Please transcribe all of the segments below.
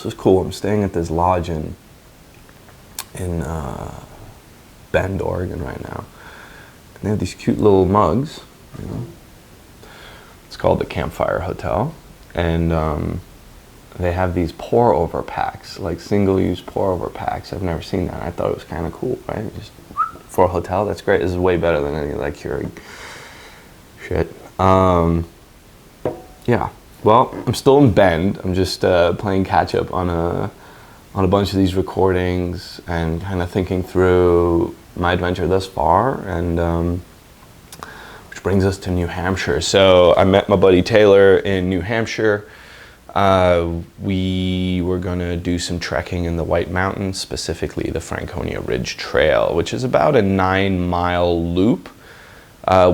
So it's cool. I'm staying at this lodge in Bend, Oregon right now. And they have these cute little mugs, you know. It's called the Campfire Hotel, and they have these pour-over packs, like single-use pour-over packs. I've never seen that. I thought it was kind of cool, right? Just for a hotel, that's great. This is way better than any like Keurig shit. Yeah. Well, I'm still in Bend. I'm just playing catch up on a bunch of these recordings and kind of thinking through my adventure thus far, and which brings us to New Hampshire. So I met my buddy Taylor in New Hampshire. We were gonna do some trekking in the White Mountains, specifically the Franconia Ridge Trail, which is about a 9-mile loop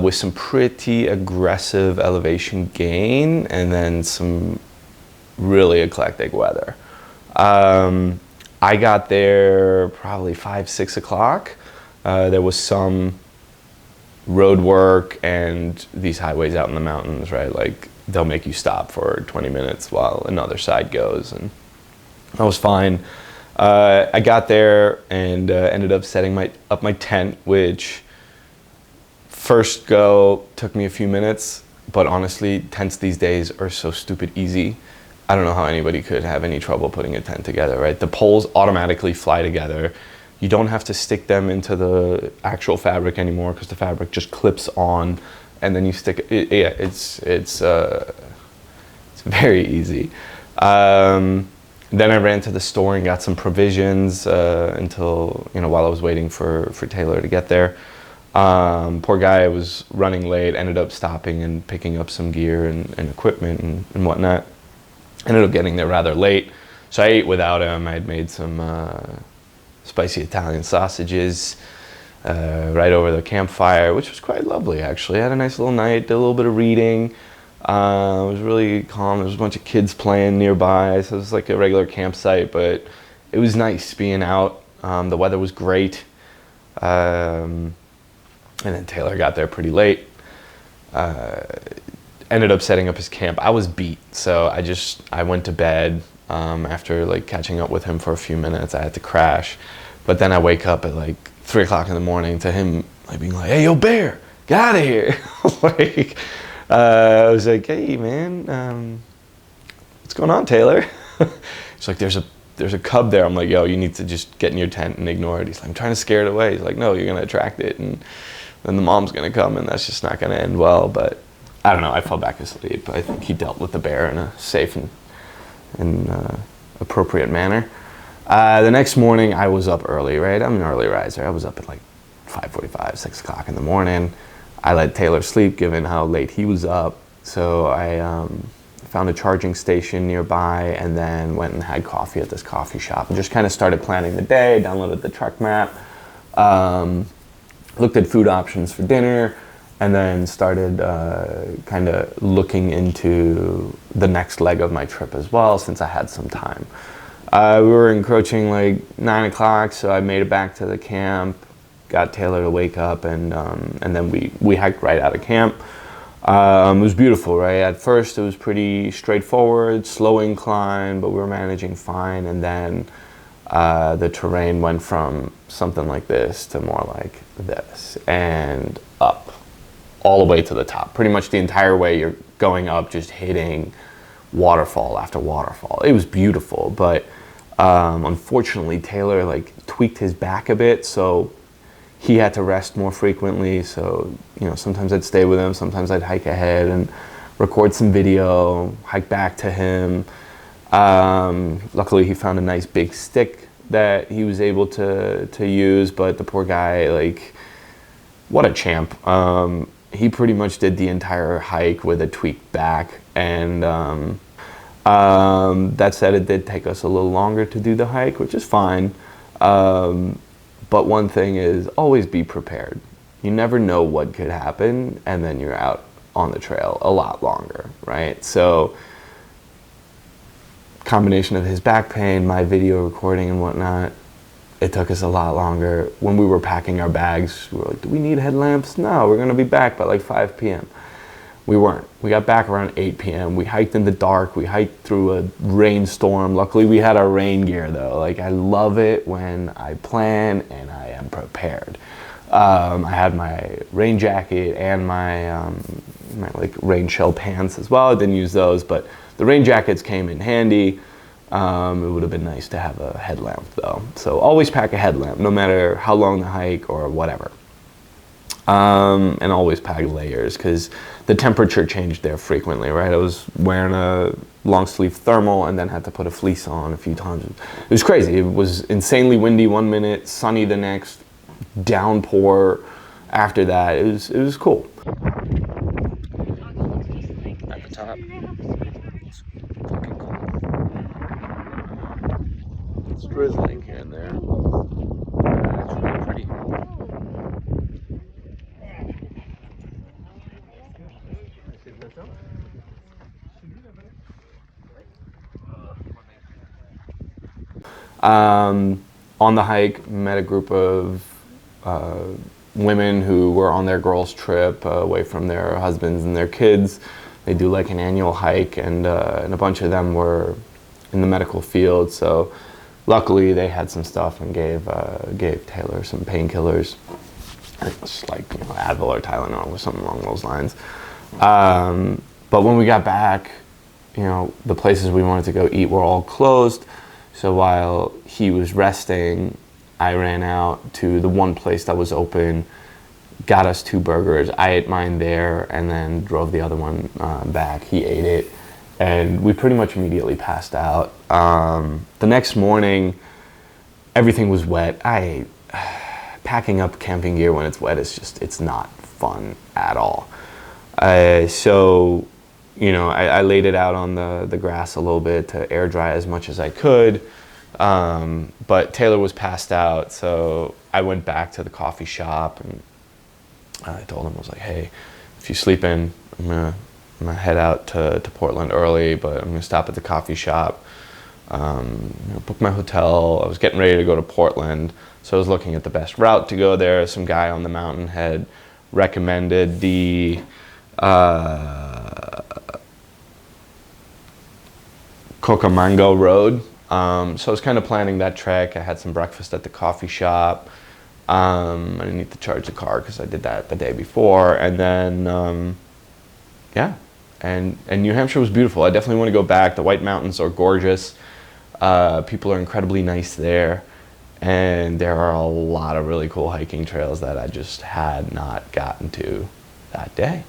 with some pretty aggressive elevation gain and then some really eclectic weather. I got there probably 5-6 o'clock. There was some road work and these highways out in the mountains, right? Like they'll make you stop for 20 minutes while another side goes, and that was fine. I got there and ended up setting up my tent, which first go took me a few minutes, but honestly, tents these days are so stupid easy. I don't know how anybody could have any trouble putting a tent together, right? The poles automatically fly together. You don't have to stick them into the actual fabric anymore because the fabric just clips on, and then you stick it. Yeah, it's very easy. Then I ran to the store and got some provisions until, you know, while I was waiting for Taylor to get there. Poor guy was running late, ended up stopping and picking up some gear and equipment and whatnot. Ended up getting there rather late, so I ate without him. I had made some spicy Italian sausages right over the campfire, which was quite lovely, actually. I had a nice little night, did a little bit of reading. It was really calm. There was a bunch of kids playing nearby, so it was like a regular campsite, but it was nice being out. The weather was great. And then Taylor got there pretty late. Ended up setting up his camp. I was beat, so I went to bed. After like catching up with him for a few minutes, I had to crash. But then I wake up at like 3 o'clock in the morning to him like being like, "Hey, yo, Bear, get out of here!" Like, I was like, "Hey, man, what's going on, Taylor?" He's like, "There's a cub there." I'm like, "Yo, you need to just get in your tent and ignore it." He's like, "I'm trying to scare it away." He's like, "No, you're gonna attract it, and then the mom's gonna come, and that's just not gonna end well." But I don't know. I fell back asleep. I think he dealt with the bear in a safe and appropriate manner. The next morning, I was up early, right? I'm an early riser. I was up at like 5:45, 6 o'clock in the morning. I let Taylor sleep given how late he was up. So I found a charging station nearby and then went and had coffee at this coffee shop and just kind of started planning the day, downloaded the trek map, looked at food options for dinner, and then started kind of looking into the next leg of my trip as well, since I had some time. We were encroaching like 9 o'clock, so I made it back to the camp, got Taylor to wake up, and then we hiked right out of camp. It was beautiful, right? At first it was pretty straightforward, slow incline, but we were managing fine, and then the terrain went from something like this to more like this, and up. All the way to the top. Pretty much the entire way you're going up, just hitting waterfall after waterfall. It was beautiful, but unfortunately Taylor like tweaked his back a bit, so he had to rest more frequently. So, you know, sometimes I'd stay with him, sometimes I'd hike ahead and record some video, hike back to him. Luckily he found a nice big stick that he was able to use, but the poor guy, like, what a champ. He pretty much did the entire hike with a tweaked back, and that said, it did take us a little longer to do the hike, which is fine. But one thing is, always be prepared. You never know what could happen, and then you're out on the trail a lot longer, right? So, combination of his back pain, my video recording and whatnot, it took us a lot longer. When we were packing our bags, we were like, do we need headlamps? No, we're gonna be back by like 5 p.m. We weren't. We got back around 8 p.m. We hiked in the dark. We hiked through a rainstorm. Luckily, we had our rain gear though. Like, I love it when I plan and I am prepared. I had my rain jacket and my like rain shell pants as well. I didn't use those, but the rain jackets came in handy. It would have been nice to have a headlamp though. So always pack a headlamp, no matter how long the hike or whatever. And always pack layers because the temperature changed there frequently, right? I was wearing a long sleeve thermal and then had to put a fleece on a few times. It was crazy. It was insanely windy one minute, sunny the next, downpour after that. It was cool. At the top. It's fucking cool. It's drizzling here and there. It's really pretty. On the hike, met a group of women who were on their girls' trip away from their husbands and their kids. They do like an annual hike, and a bunch of them were in the medical field. So luckily, they had some stuff and gave Taylor some painkillers. It's like, you know, Advil or Tylenol or something along those lines. But when we got back, you know, the places we wanted to go eat were all closed. So while he was resting, I ran out to the one place that was open, got us 2 burgers. I ate mine there and then drove the other one back. He ate it, and we pretty much immediately passed out. The next morning, everything was wet. Packing up camping gear when it's wet is just, it's not fun at all. So, you know, I laid it out on the grass a little bit to air dry as much as I could. But Taylor was passed out, so I went back to the coffee shop and I told him, I was like, hey, if you sleep in, I'm gonna head out to Portland early, but I'm gonna stop at the coffee shop, you know, book my hotel. I was getting ready to go to Portland, so I was looking at the best route to go there. Some guy on the mountain had recommended the Cocamango Road. So I was kind of planning that trek. I had some breakfast at the coffee shop. I didn't need to charge the car because I did that the day before. And then, yeah, and New Hampshire was beautiful. I definitely want to go back. The White Mountains are gorgeous. People are incredibly nice there. And there are a lot of really cool hiking trails that I just had not gotten to that day.